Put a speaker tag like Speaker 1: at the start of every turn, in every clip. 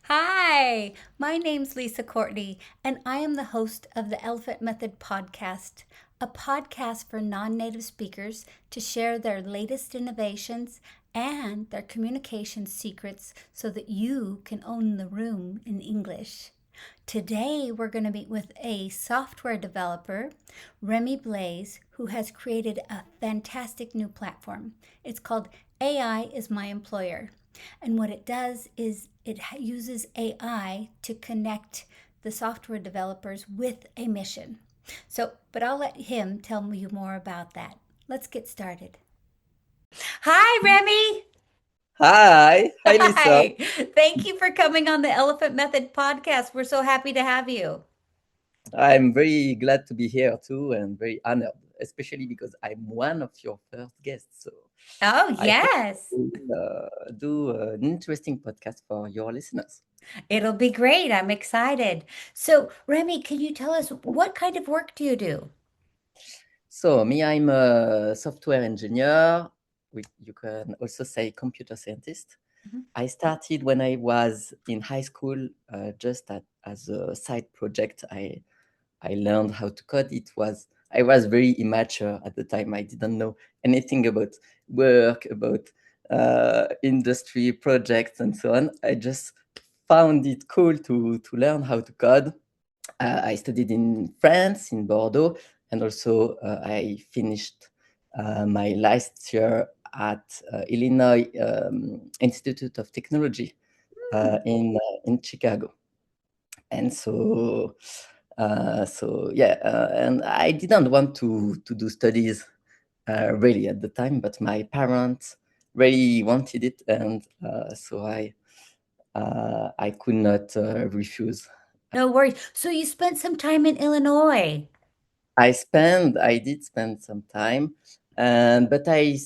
Speaker 1: Hi, my name's Lisa Courtney, and I am the host of the Elephant Method podcast, a podcast for non native speakers to share their latest innovations and their communication secrets so that you can own the room in English. Today, we're going to meet with a software developer, Rémi Blaise, who has created a fantastic new platform. It's called AI is My Employer. And what it does is it uses AI to connect the software developers with a mission. But I'll let him tell you more about that. Let's get started. Hi, Remy.
Speaker 2: Hi, Lisa.
Speaker 1: Hi. Thank you for coming on the Elephant Method podcast. We're so happy to have you.
Speaker 2: I'm very glad to be here too and very honored, especially because I'm one of your first guests. So
Speaker 1: Oh,
Speaker 2: I hope
Speaker 1: yes.
Speaker 2: we'll do an interesting podcast for your listeners.
Speaker 1: It'll be great. I'm excited. So, Remy, can you tell us what kind of work do you do?
Speaker 2: So, me, I'm a software engineer. You can also say computer scientist.
Speaker 1: Mhm.
Speaker 2: I started when I was in high school, as a side project. I learned how to code. I was very immature at the time. I didn't know anything about work, about industry projects, and so on. I just found it cool to learn how to code. I studied in France, in Bordeaux, and also I finished my last year at Illinois Institute of Technology in Chicago. And and I didn't want to do studies really at the time, but my parents really wanted it, and I could not refuse.
Speaker 1: No worries. So, you spent some time in Illinois.
Speaker 2: I did spend some time, and but I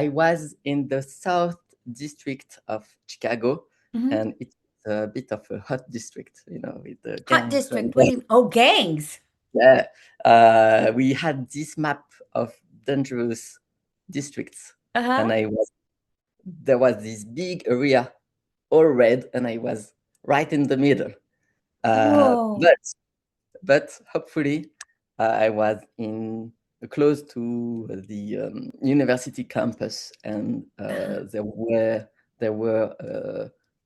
Speaker 2: was in the South District of Chicago,
Speaker 1: Mhm.
Speaker 2: and it's a bit of a hot district, with the
Speaker 1: Hot
Speaker 2: gangs
Speaker 1: district.
Speaker 2: and
Speaker 1: What do you? Oh, gangs.
Speaker 2: yeah. We had this map of dangerous districts,
Speaker 1: Uh huh.
Speaker 2: and I was there was this big area, all red, and I was right in the middle. Uh,
Speaker 1: Whoa.
Speaker 2: but but hopefully, I was in close to the university campus, and there were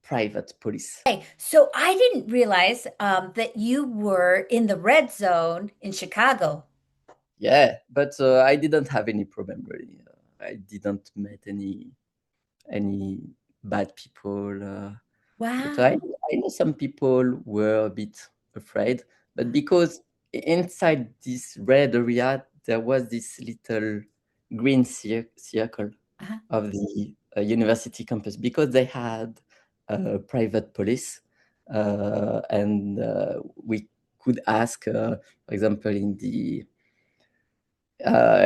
Speaker 2: private police.
Speaker 1: Okay, so I didn't realize that you were in the red zone in Chicago.
Speaker 2: Yeah, but I didn't have any problem really. I didn't meet any bad people. But
Speaker 1: Wow.
Speaker 2: I know some people were a bit afraid, but because inside this red area there was this little green circle
Speaker 1: Uh-huh.
Speaker 2: of the university campus because they had private police, and we could ask, for example, in the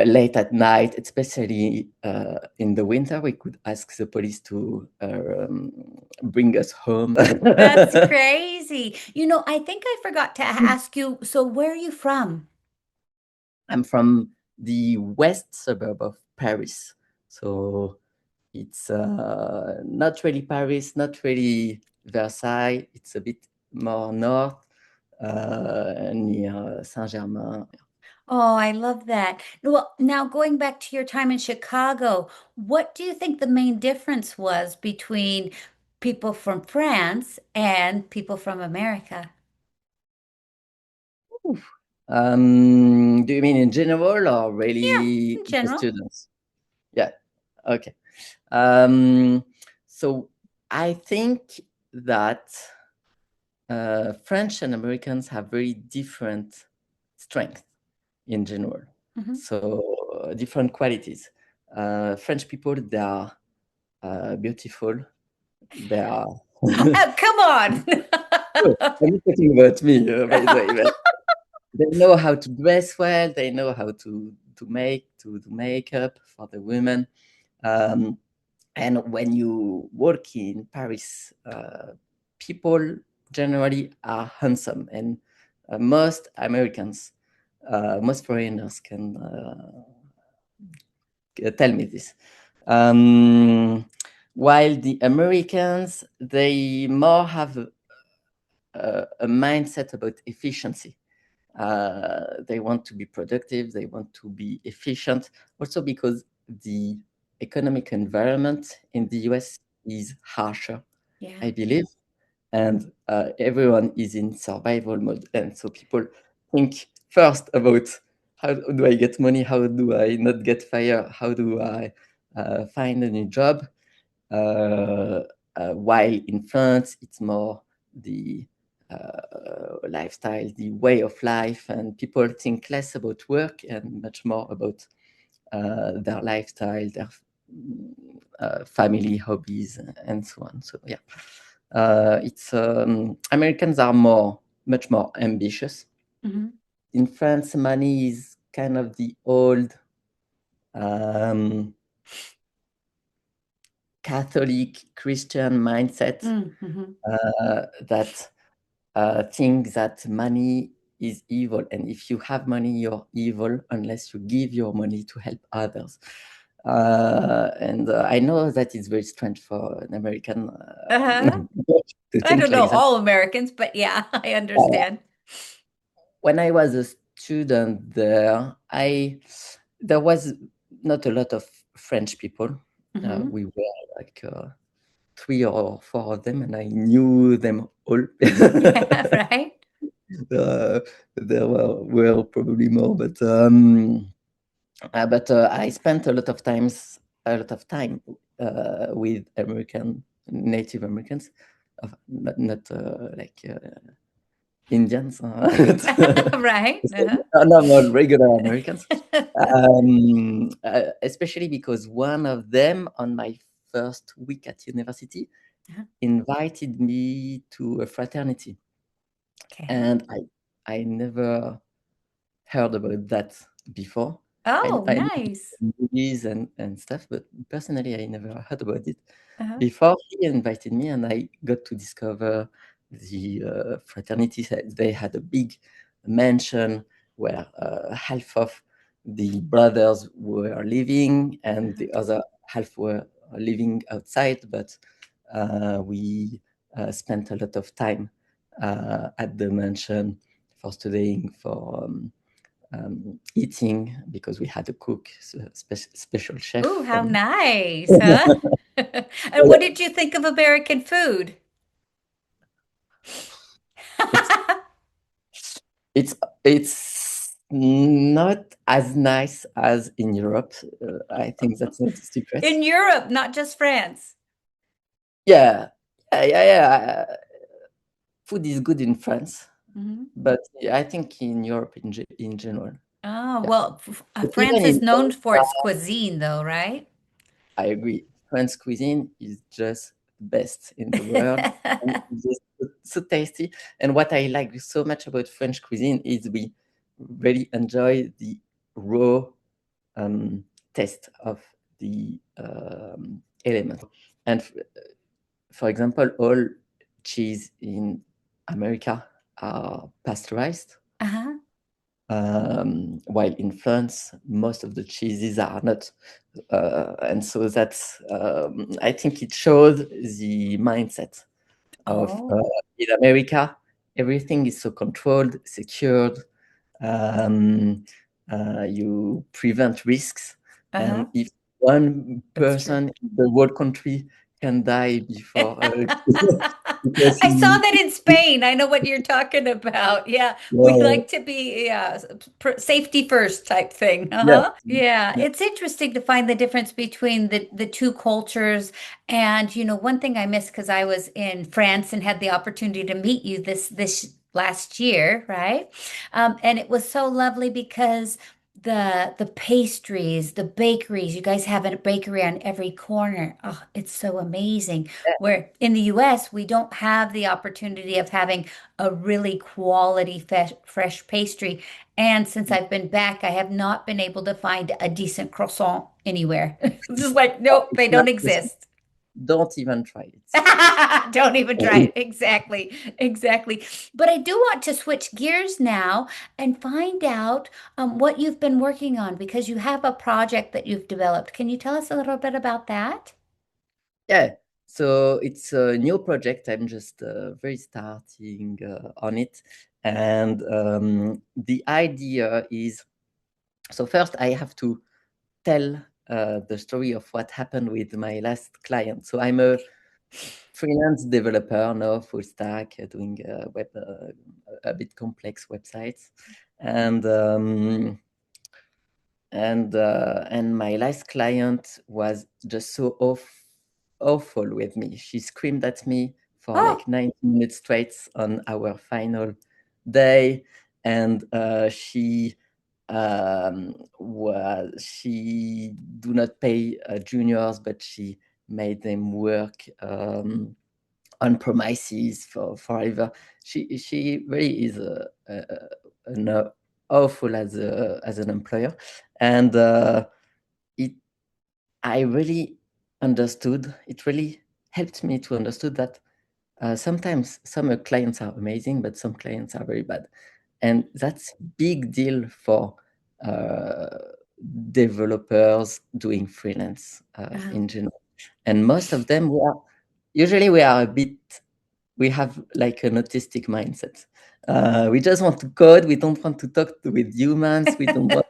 Speaker 2: late at night, especially in the winter, we could ask the police to bring us home.
Speaker 1: That's crazy. I think I forgot to ask you, so where are you from?
Speaker 2: I'm from the west suburb of Paris. So it's not really Paris, not really Versailles. It's a bit more north, near Saint-Germain.
Speaker 1: Oh, I love that. Well, now going back to your time in Chicago, what do you think the main difference was between people from France and people from America?
Speaker 2: Do you mean in general or
Speaker 1: Yeah,
Speaker 2: really
Speaker 1: in
Speaker 2: the
Speaker 1: general.
Speaker 2: students? Yeah. Okay. Um, so I think that French and Americans have very different strengths in general.
Speaker 1: Mhm.
Speaker 2: So different qualities. French people, they are beautiful. They are.
Speaker 1: Oh, come on.
Speaker 2: I'm not talking about me, by the way. But they know how to dress well. They know how to do makeup for the women. Um, And when you work in Paris, people generally are handsome, and most Americans, most foreigners can tell me this. Um, while the Americans, they more have a mindset about efficiency. They want to be productive, they want to be efficient, also because the economic environment in the US is harsher,
Speaker 1: Yeah.
Speaker 2: I believe, and everyone is in survival mode. And so people think first about how do I get money, how do I not get fired, how do I find a new job. Uh, while in France, it's more the lifestyle, the way of life, and people think less about work and much more about their lifestyle, their family, hobbies, and so on. So yeah, it's Americans are much more ambitious.
Speaker 1: Hmm.
Speaker 2: In France, money is kind of the old um, Catholic Christian mindset
Speaker 1: Mm-hmm.
Speaker 2: that think that money is evil, and if you have money, you're evil unless you give your money to help others. And I know that is very strange for an American
Speaker 1: Uh-huh.
Speaker 2: to
Speaker 1: I
Speaker 2: think
Speaker 1: don't know
Speaker 2: like that.
Speaker 1: all Americans, but yeah, I understand.
Speaker 2: When I was a student there, I there was not a lot of French people.
Speaker 1: Hmm.
Speaker 2: We were like three or four of them, and I knew them all.
Speaker 1: Yeah, right.
Speaker 2: uh, there were probably more, but I spent a lot of time with Native Americans, not like Indians,
Speaker 1: Right. Uh-huh.
Speaker 2: no, regular Americans. Especially because one of them, on my first week at university,
Speaker 1: Uh-huh.
Speaker 2: invited me to a fraternity,
Speaker 1: Okay.
Speaker 2: and I never heard about that before.
Speaker 1: Oh,
Speaker 2: I know
Speaker 1: nice.
Speaker 2: movies and stuff, but personally, I never heard about it
Speaker 1: Uh-huh.
Speaker 2: before he invited me, and I got to discover the fraternity. They had a big mansion where half of the brothers were living, and
Speaker 1: Uh-huh.
Speaker 2: the other half were living outside. But we spent a lot of time at the mansion for studying, for eating, because we had a cook, special chef
Speaker 1: Ooh, how
Speaker 2: from.
Speaker 1: nice, huh? And what did you think of American food?
Speaker 2: it's it's it's not as nice as in Europe. I think that's not a secret.
Speaker 1: In Europe, not just France.
Speaker 2: Yeah, yeah. Food is good in France,
Speaker 1: Hmm.
Speaker 2: but I think in Europe in general,
Speaker 1: Oh,
Speaker 2: yeah.
Speaker 1: well,
Speaker 2: But even
Speaker 1: France is
Speaker 2: in
Speaker 1: known
Speaker 2: France,
Speaker 1: for its cuisine, though, right?
Speaker 2: I agree. French cuisine is just best in the world, and it's just so tasty. And what I like so much about French cuisine is we really enjoy the raw um, taste of the element. And for example, all cheese in America are pasteurized,
Speaker 1: Uh-huh.
Speaker 2: while in France, most of the cheeses are not. And so that's, I think it shows the mindset of
Speaker 1: Oh,
Speaker 2: in America, everything is so controlled, secured. Um, you prevent risks,
Speaker 1: uh-huh.
Speaker 2: and if one
Speaker 1: That's true.
Speaker 2: person in the whole country can die before because
Speaker 1: I saw that in Spain. I know what you're talking about. Yeah, we
Speaker 2: yeah,
Speaker 1: like to be, yeah, safety first type thing.
Speaker 2: yeah,
Speaker 1: Uh-huh. Yeah,
Speaker 2: yeah,
Speaker 1: it's interesting to find the difference between the two cultures. And one thing I missed because I was in France and had the opportunity to meet you this last year, right? And it was so lovely because the pastries, the bakeries, you guys have a bakery on every corner. Oh, it's so amazing. Where in the US, we don't have the opportunity of having a really quality fresh pastry. And since I've been back, I have not been able to find a decent croissant anywhere. It's just like, nope,
Speaker 2: it's
Speaker 1: they
Speaker 2: not
Speaker 1: don't
Speaker 2: the same.
Speaker 1: exist.
Speaker 2: Don't even try it.
Speaker 1: Don't even try it. Exactly. Exactly. But I do want to switch gears now and find out what you've been working on because you have a project that you've developed. Can you tell us a little bit about that?
Speaker 2: Yeah. So it's a new project. I'm just very starting on it. And the idea is, so first I have to tell the story of what happened with my last client. So I'm a freelance developer now, full stack, doing web a bit complex websites, and and my last client was just so awful with me. She screamed at me for
Speaker 1: Oh,
Speaker 2: like 90 minutes straight on our final day, and she do not pay juniors, but she made them work on premises for forever. She really is an awful as an employer, and it I really understood. It really helped me to understood that sometimes some clients are amazing, but some clients are very bad, and that's big deal for uh, developers doing freelance
Speaker 1: uh-huh.
Speaker 2: in general. And most of them we are a bit, we have like an autistic mindset. We just want to code. We don't want to talk with humans. We don't want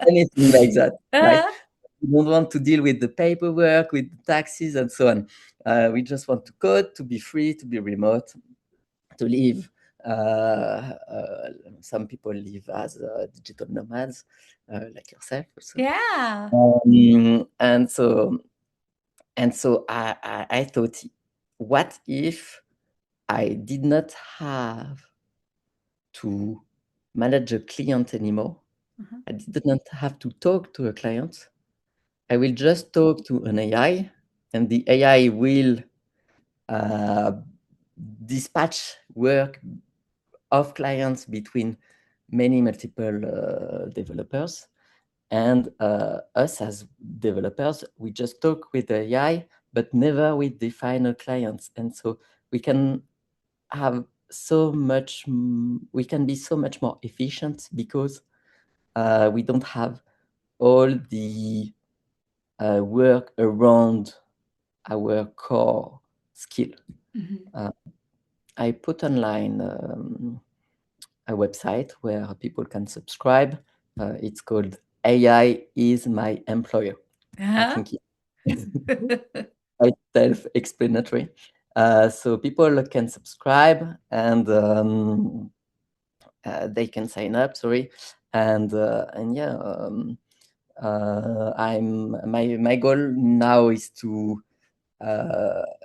Speaker 2: anything like that, right?
Speaker 1: Uh-huh.
Speaker 2: We don't want to deal with the paperwork, with the taxes, and so on. We just want to code, to be free, to be remote, to live. Some people live as digital nomads, like yourself, also.
Speaker 1: Yeah.
Speaker 2: And so I thought, what if I did not have to manage a client anymore?
Speaker 1: Uh-huh.
Speaker 2: I did not have to talk to a client. I will just talk to an AI, and the AI will uh, dispatch work of clients between many multiple developers. And us as developers, we just talk with the AI, but never with the final clients. And so we can have we can be so much more efficient because we don't have all the work around our core skill.
Speaker 1: Mhm.
Speaker 2: Uh, I put online a website where people can subscribe. It's called AI is my employer. I
Speaker 1: Uh-huh.
Speaker 2: think it's quite self-explanatory. So people can subscribe, and they can sign up. Sorry, and yeah, I'm my goal now is to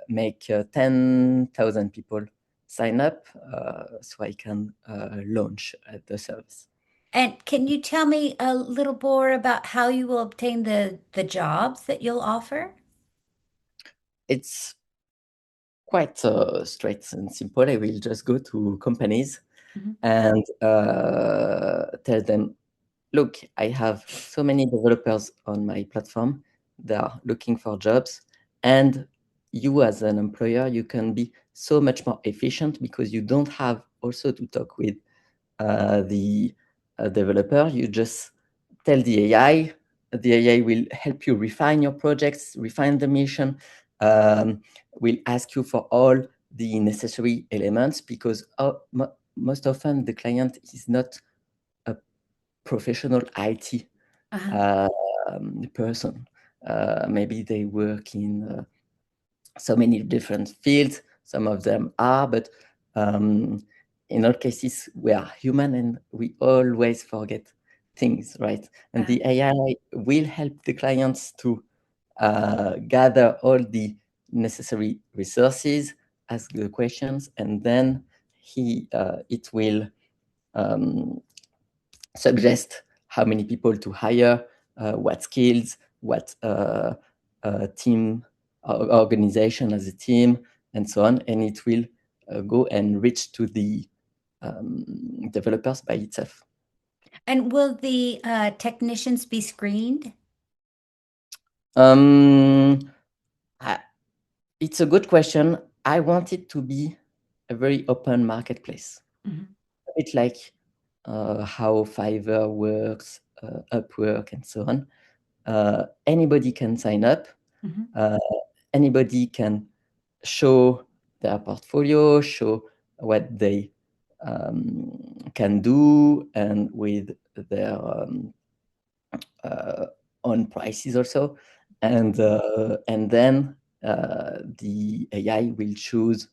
Speaker 2: make 10,000 people sign up, so I can launch the service.
Speaker 1: And can you tell me a little more about how you will obtain the jobs that you'll offer?
Speaker 2: It's quite straight and simple. I will just go to companies
Speaker 1: Mhm.
Speaker 2: and tell them, look, I have so many developers on my platform. They are looking for jobs. And you, as an employer, you can be so much more efficient because you don't have also to talk with the developer. You just tell the AI. The AI will help you refine your projects, refine the mission, um, will ask you for all the necessary elements because most often the client is not a professional IT
Speaker 1: Uh-huh.
Speaker 2: person. Maybe they work in so many different fields. Some of them are, but um, in all cases, we are human and we always forget things, right? And
Speaker 1: Uh-huh.
Speaker 2: the AI will help the clients to gather all the necessary resources, ask the questions, and then it will um, suggest how many people to hire, what skills, what team organization as a team, and so on. And it will go and reach to the developers by itself.
Speaker 1: And will the technicians be screened?
Speaker 2: Um, I, it's a good question. I want it to be a very open marketplace.
Speaker 1: Mhm.
Speaker 2: A bit like how Fiverr works, Upwork, and so on. Anybody can sign up.
Speaker 1: Mhm.
Speaker 2: Uh, anybody can show their portfolio, show what they can do, and with their own prices also, and then the AI will choose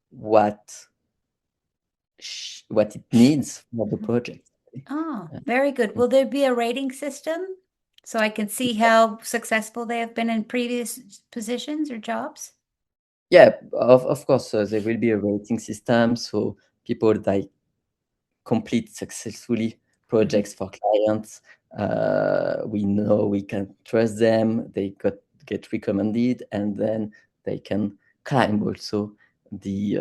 Speaker 2: what what it needs for the project.
Speaker 1: Oh,
Speaker 2: Uh,
Speaker 1: very good. Will there be a rating system so I can see how successful they have been in previous positions or jobs?
Speaker 2: Yeah, of course, there will be a rating system, so people that complete successfully
Speaker 1: Mhm.
Speaker 2: projects for clients, we know we can trust them, they get recommended, and then they can climb also the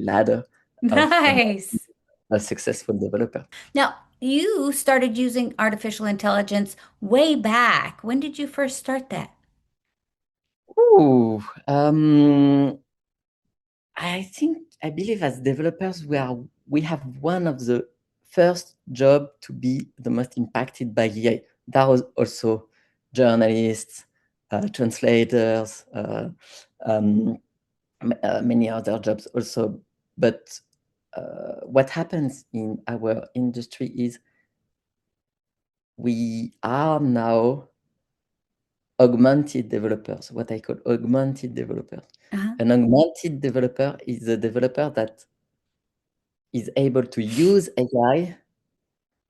Speaker 2: ladder of
Speaker 1: Nice.
Speaker 2: a successful developer.
Speaker 1: Now, you started using artificial intelligence way back. When did you first start that?
Speaker 2: Ooh, I believe as developers we have one of the first job to be the most impacted by AI. That was also journalists, translators, many other jobs also. But what happens in our industry is we are now augmented developers, what I call augmented developers.
Speaker 1: Uh-huh.
Speaker 2: An augmented developer is a developer that is able to use AI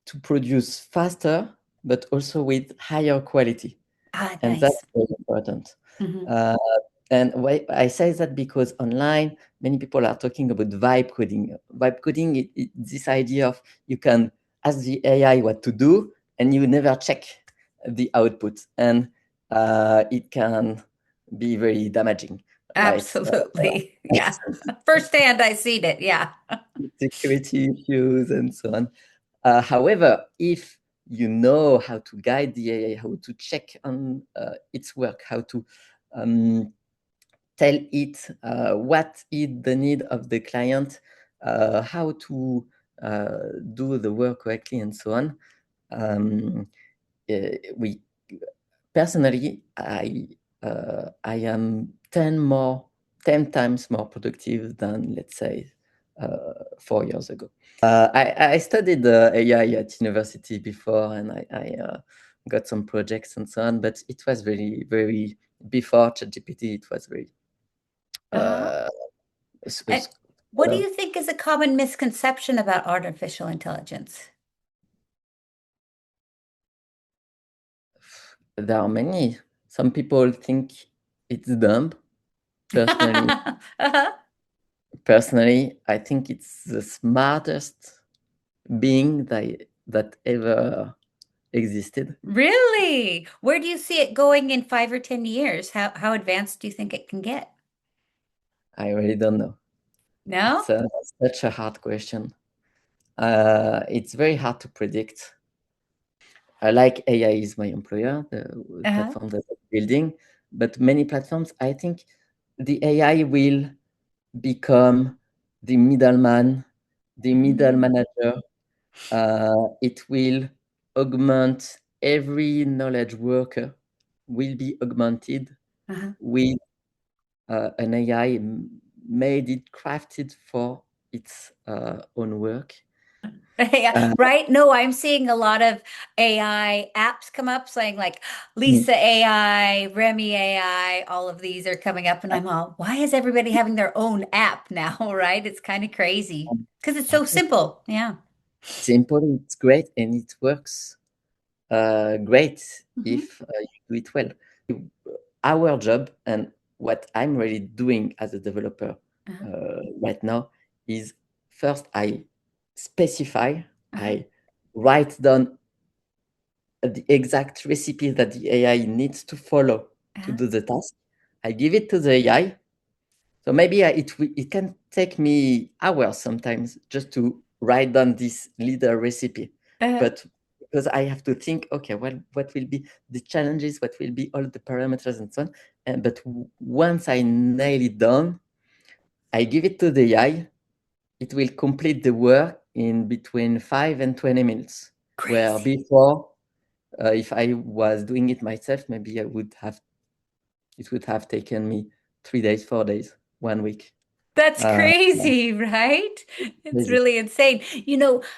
Speaker 2: to produce faster, but also with higher quality.
Speaker 1: Ah,
Speaker 2: And
Speaker 1: nice.
Speaker 2: that's very important.
Speaker 1: Hmm.
Speaker 2: Uh, and why I say that because online, many people are talking about vibe coding. Vibe coding is this idea of you can ask the AI what to do, and you never check the output, and it can be very damaging, right?
Speaker 1: Absolutely. Yeah. Firsthand, I seen it. Yeah.
Speaker 2: Security issues and so on. However, if you know how to guide the AI, how to check on its work, how to tell it what is the need of the client, how to do the work correctly, and so on. We personally, I am 10 times more productive than, let's say, 4 years ago. I studied AI at university before, and I got some projects and so on. But it was very before ChatGPT. It was very
Speaker 1: Uh-huh.
Speaker 2: uh,
Speaker 1: And what do you think is a common misconception about artificial intelligence?
Speaker 2: there are many. Some people think it's dumb. Personally,
Speaker 1: Uh-huh.
Speaker 2: personally, I think it's the smartest being that ever existed.
Speaker 1: Really? Where do you see it going in 5 or 10 years? How advanced do you think it can get?
Speaker 2: I really don't know.
Speaker 1: No?
Speaker 2: It's such a hard question. It's very hard to predict. Like AI is my employer, the
Speaker 1: Uh-huh.
Speaker 2: platform that I'm building, but many platforms, I think the AI will become the middleman, the middle
Speaker 1: Mhm.
Speaker 2: manager. It will augment every knowledge worker will be augmented
Speaker 1: Uh-huh.
Speaker 2: with an AI made it crafted for its own work.
Speaker 1: Yeah,
Speaker 2: Uh,
Speaker 1: right? No, I'm seeing a lot of AI apps come up saying like Lisa AI, Remy AI, all of these are coming up, and I'm all, why is everybody having their own app now, right? It's kind of crazy because it's so simple. Yeah.
Speaker 2: Simple, it's great, and it works great
Speaker 1: Hmm.
Speaker 2: if you do it well. Our job and what I'm really doing as a developer
Speaker 1: Uh-huh.
Speaker 2: right now is first I specify,
Speaker 1: Uh-huh.
Speaker 2: I write down the exact recipe that the AI needs to follow to
Speaker 1: Uh-huh.
Speaker 2: do the task. I give it to the AI. So maybe it can take me hours sometimes just to write down this leader recipe.
Speaker 1: Uh-huh.
Speaker 2: But because I have to think, okay, what will be the challenges, what will be all the parameters and so on. And but once I nail it down, I give it to the AI. It will complete the work in between 5 and 20 minutes. Where
Speaker 1: Crazy.
Speaker 2: before, if I was doing it myself, maybe I would have it would have taken me 3 days, 4 days, 1 week.
Speaker 1: That's
Speaker 2: Uh,
Speaker 1: crazy, right? It's
Speaker 2: Crazy.
Speaker 1: really insane.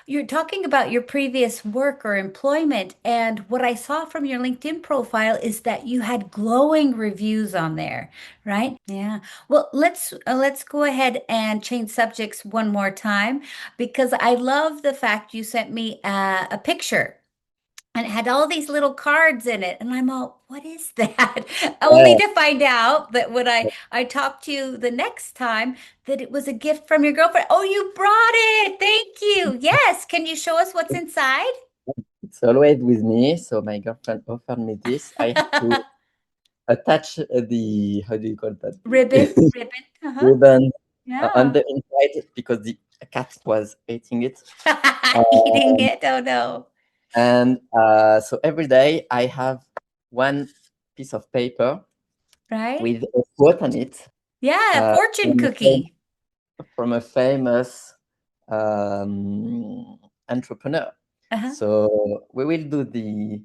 Speaker 1: You're talking about your previous work or employment, and what I saw from your LinkedIn profile is that you had glowing reviews on there, right? Yeah. Well, let's go ahead and change subjects one more time because I love the fact you sent me a picture and it had all these little cards in it. And I'm all, what is that? Only
Speaker 2: Yeah,
Speaker 1: to find out that when I talked to you the next time, that it was a gift from your girlfriend. Oh, you brought it. Thank you. Yes. Can you show us what's inside?
Speaker 2: it's always with me. So my girlfriend offered me this. I had to attach the, how do you call that?
Speaker 1: Ribbon,
Speaker 2: The
Speaker 1: ribbon. Uh-huh.
Speaker 2: ribbon on
Speaker 1: Yeah.
Speaker 2: the inside because the cat was eating it.
Speaker 1: Eating
Speaker 2: Um,
Speaker 1: it. Oh no.
Speaker 2: and so every day I have one piece of paper
Speaker 1: Right?
Speaker 2: with a quote on it
Speaker 1: Yeah,
Speaker 2: uh,
Speaker 1: fortune
Speaker 2: from, a
Speaker 1: cookie.
Speaker 2: from a famous entrepreneur.
Speaker 1: Uh-huh.
Speaker 2: So we will do the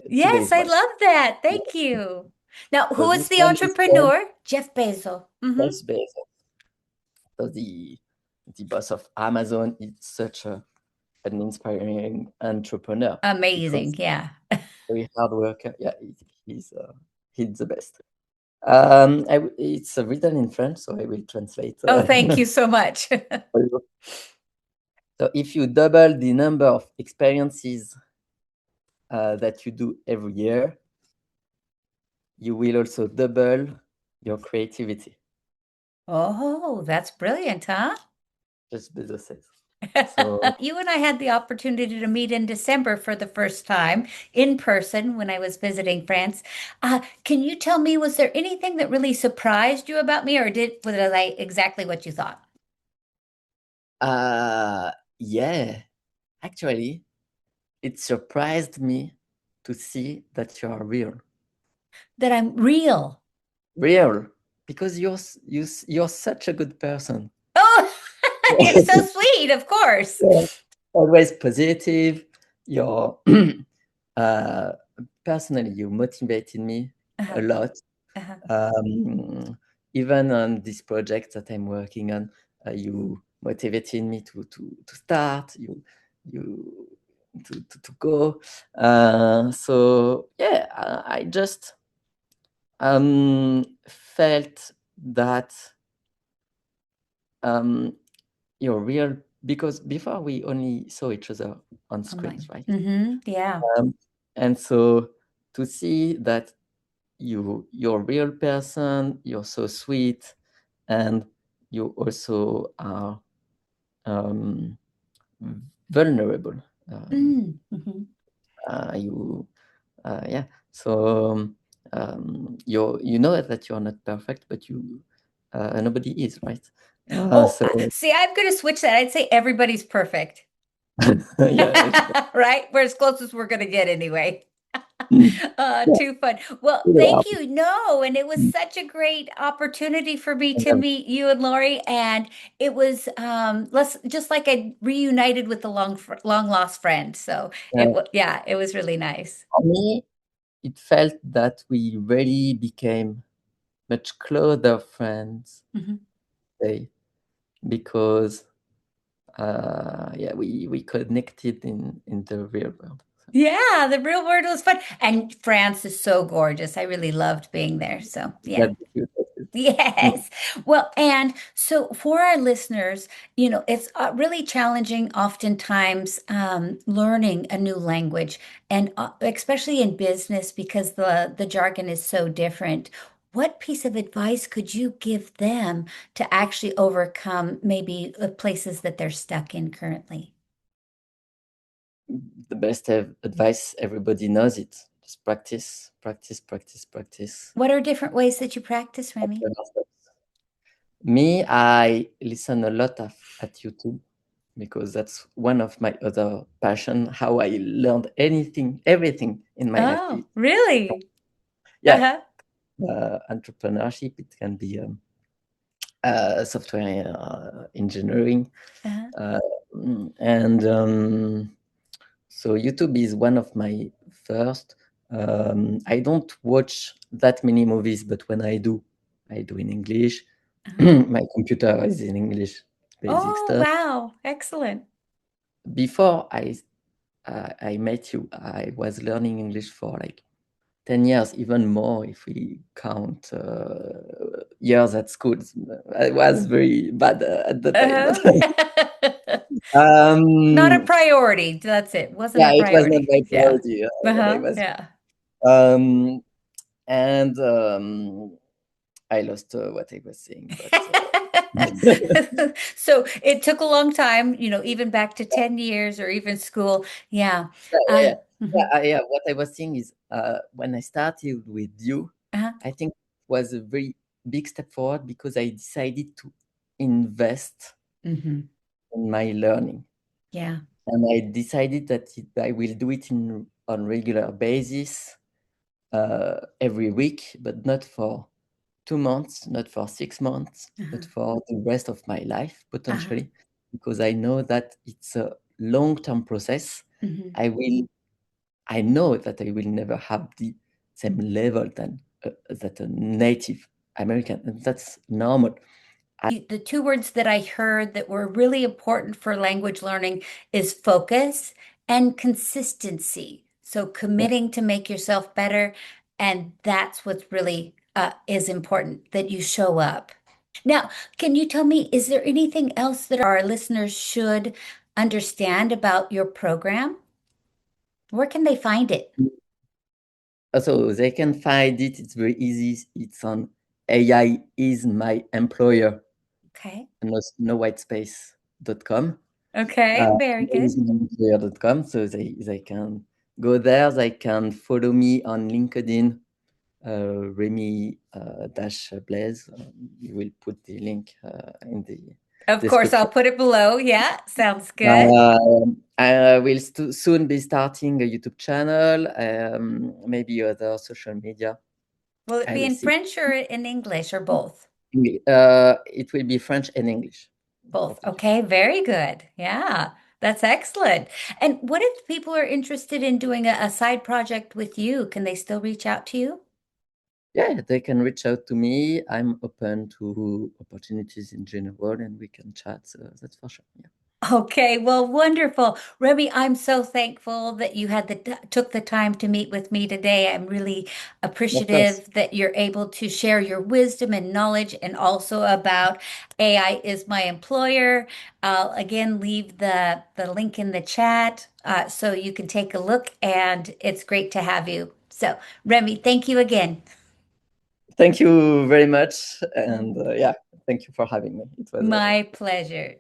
Speaker 1: Yes,
Speaker 2: today's
Speaker 1: I
Speaker 2: one.
Speaker 1: love that. Thank you. Now,
Speaker 2: So
Speaker 1: who is
Speaker 2: this
Speaker 1: the
Speaker 2: one is called
Speaker 1: entrepreneur? Jeff Bezos.
Speaker 2: Jeff Bezos. So the boss of Amazon is such an inspiring entrepreneur
Speaker 1: Amazing.
Speaker 2: because
Speaker 1: Yeah.
Speaker 2: very hard worker. Yeah, he's the best. It's written in French, so I will translate
Speaker 1: Oh, thank
Speaker 2: for
Speaker 1: you so much.
Speaker 2: you. So if you double the number of experiences that you do every year, you will also double your creativity.
Speaker 1: Oh, that's brilliant, huh?
Speaker 2: Just Bezos says. So
Speaker 1: You and I had the opportunity to meet in December for the first time in person when I was visiting France. Can you tell me, was there anything that really surprised you about me, or was I exactly what you thought?
Speaker 2: uh yeah, actually, it surprised me to see that you are real.
Speaker 1: That I'm real.
Speaker 2: Real, because you're such a good person.
Speaker 1: Oh, you're so sweet, of course.
Speaker 2: You're always positive. You're uh, personally, you motivated me a
Speaker 1: Uh-huh,
Speaker 2: lot.
Speaker 1: uh-huh.
Speaker 2: Um, Even on this project that I'm working on, you motivated me to start. You to go. So yeah, I just felt that um, you're real because before we only saw each other on screens,
Speaker 1: Online.
Speaker 2: right?
Speaker 1: Mm-hmm. Yeah.
Speaker 2: Um, and so to see that you're a real person, you're so sweet, and you also are um, vulnerable. Um,
Speaker 1: Mm-hmm.
Speaker 2: you yeah. So you know that you're not perfect, but nobody is, right?
Speaker 1: Oh,
Speaker 2: So
Speaker 1: see, I'm going to switch that. I'd say everybody's perfect.
Speaker 2: yeah,
Speaker 1: Right? We're as close as we're going to get anyway.
Speaker 2: yeah,
Speaker 1: Too fun. Well,
Speaker 2: really are.
Speaker 1: thank you. No, and it was such a great opportunity for me to meet you and Lori, and it was less just like I reunited with the long lost friend. So yeah, it was really nice.
Speaker 2: For me, it felt that we really became much closer friends
Speaker 1: Mhm.
Speaker 2: today because yeah, we connected in the real world. So,
Speaker 1: Yeah, the real world was fun, and France is so gorgeous. I really loved being there. So yeah.
Speaker 2: that's the cute of it. Mm.
Speaker 1: Yes. Well, and so for our listeners, it's really challenging oftentimes learning a new language, and especially in business because the jargon is so different. What piece of advice could you give them to actually overcome maybe places that they're stuck in currently?
Speaker 2: The best advice, everybody knows it. Just practice, practice, practice, practice.
Speaker 1: What are different ways that you practice, Remy?
Speaker 2: Me, I listen a lot at YouTube because that's one of my other passion. How I learned everything in my life.
Speaker 1: Oh, really?
Speaker 2: Yeah,
Speaker 1: Uh-huh.
Speaker 2: entrepreneurship. It can be software engineering,
Speaker 1: Uh-huh.
Speaker 2: uh, and so YouTube is one of my first. I don't watch that many movies, but when I do in English.
Speaker 1: Uh-huh.
Speaker 2: My computer is in English, basic
Speaker 1: Oh,
Speaker 2: stuff.
Speaker 1: wow. Excellent.
Speaker 2: Before I met you, I was learning English for like 10 years, even more if we count years at school. I was very bad at the time, but
Speaker 1: Uh-huh. Not a
Speaker 2: um,
Speaker 1: priority. That's it. Wasn't
Speaker 2: yeah,
Speaker 1: a
Speaker 2: it was not
Speaker 1: priority.
Speaker 2: my
Speaker 1: Yeah.
Speaker 2: priority when I
Speaker 1: Uh-huh.
Speaker 2: was.
Speaker 1: Yeah.
Speaker 2: Um, and I lost what I was saying, but
Speaker 1: So it took a long time, even back to 10 years or even school. Yeah.
Speaker 2: yeah, yeah,
Speaker 1: Uh,
Speaker 2: yeah.
Speaker 1: mhm.
Speaker 2: Yeah. What I was saying is, when I started with you,
Speaker 1: Uh-huh.
Speaker 2: I think it was a very big step forward because I decided to invest
Speaker 1: Hmm.
Speaker 2: in my learning,
Speaker 1: Yeah.
Speaker 2: and I decided that I will do it on regular basis, every week, but not for 2 months, not for 6 months, but
Speaker 1: Uh-huh.
Speaker 2: for the rest of my life
Speaker 1: Uh-huh.
Speaker 2: potentially, because I know that it's a long-term process.
Speaker 1: Hmm.
Speaker 2: I will I know that I will never have the same level than that a native American, and that's normal.
Speaker 1: The two words that I heard that were really important for language learning is focus and consistency. So
Speaker 2: Yeah.
Speaker 1: committing to make yourself better, and that's what's really is important that you show up. Now, can you tell me, is there anything else that our listeners should understand about your program? Where can they find it?
Speaker 2: So they can find it. It's very easy. It's on AI is my employer,
Speaker 1: Okay.
Speaker 2: no white space.com.
Speaker 1: Okay, very
Speaker 2: AI
Speaker 1: good.
Speaker 2: is my employer.com. So they can go there. They can follow me on LinkedIn, Rémi dash Blaise. You will put the link in the
Speaker 1: Of course, I'll
Speaker 2: description.
Speaker 1: put it below. Yeah, sounds good.
Speaker 2: I will soon be starting a YouTube channel, maybe other social media.
Speaker 1: Will it
Speaker 2: I
Speaker 1: be
Speaker 2: will
Speaker 1: in
Speaker 2: see.
Speaker 1: French or in English or both?
Speaker 2: It will be French and English,
Speaker 1: Both.
Speaker 2: both of it.
Speaker 1: Okay, very good. Yeah, that's excellent. And what if people are interested in doing a side project with you? Can they still reach out to you?
Speaker 2: Yeah, they can reach out to me. I'm open to opportunities in general, and we can chat. So that's for sure. Yeah,
Speaker 1: Okay, well, wonderful. Remy, I'm so thankful that you had took the time to meet with me today. I'm really
Speaker 2: of course.
Speaker 1: appreciative that you're able to share your wisdom and knowledge and also about AI is my employer. I'll again leave the link in the chat so you can take a look, and it's great to have you. So, Remy, thank you again.
Speaker 2: Thank you very much, and yeah, thank you for having me. It was
Speaker 1: My pleasure.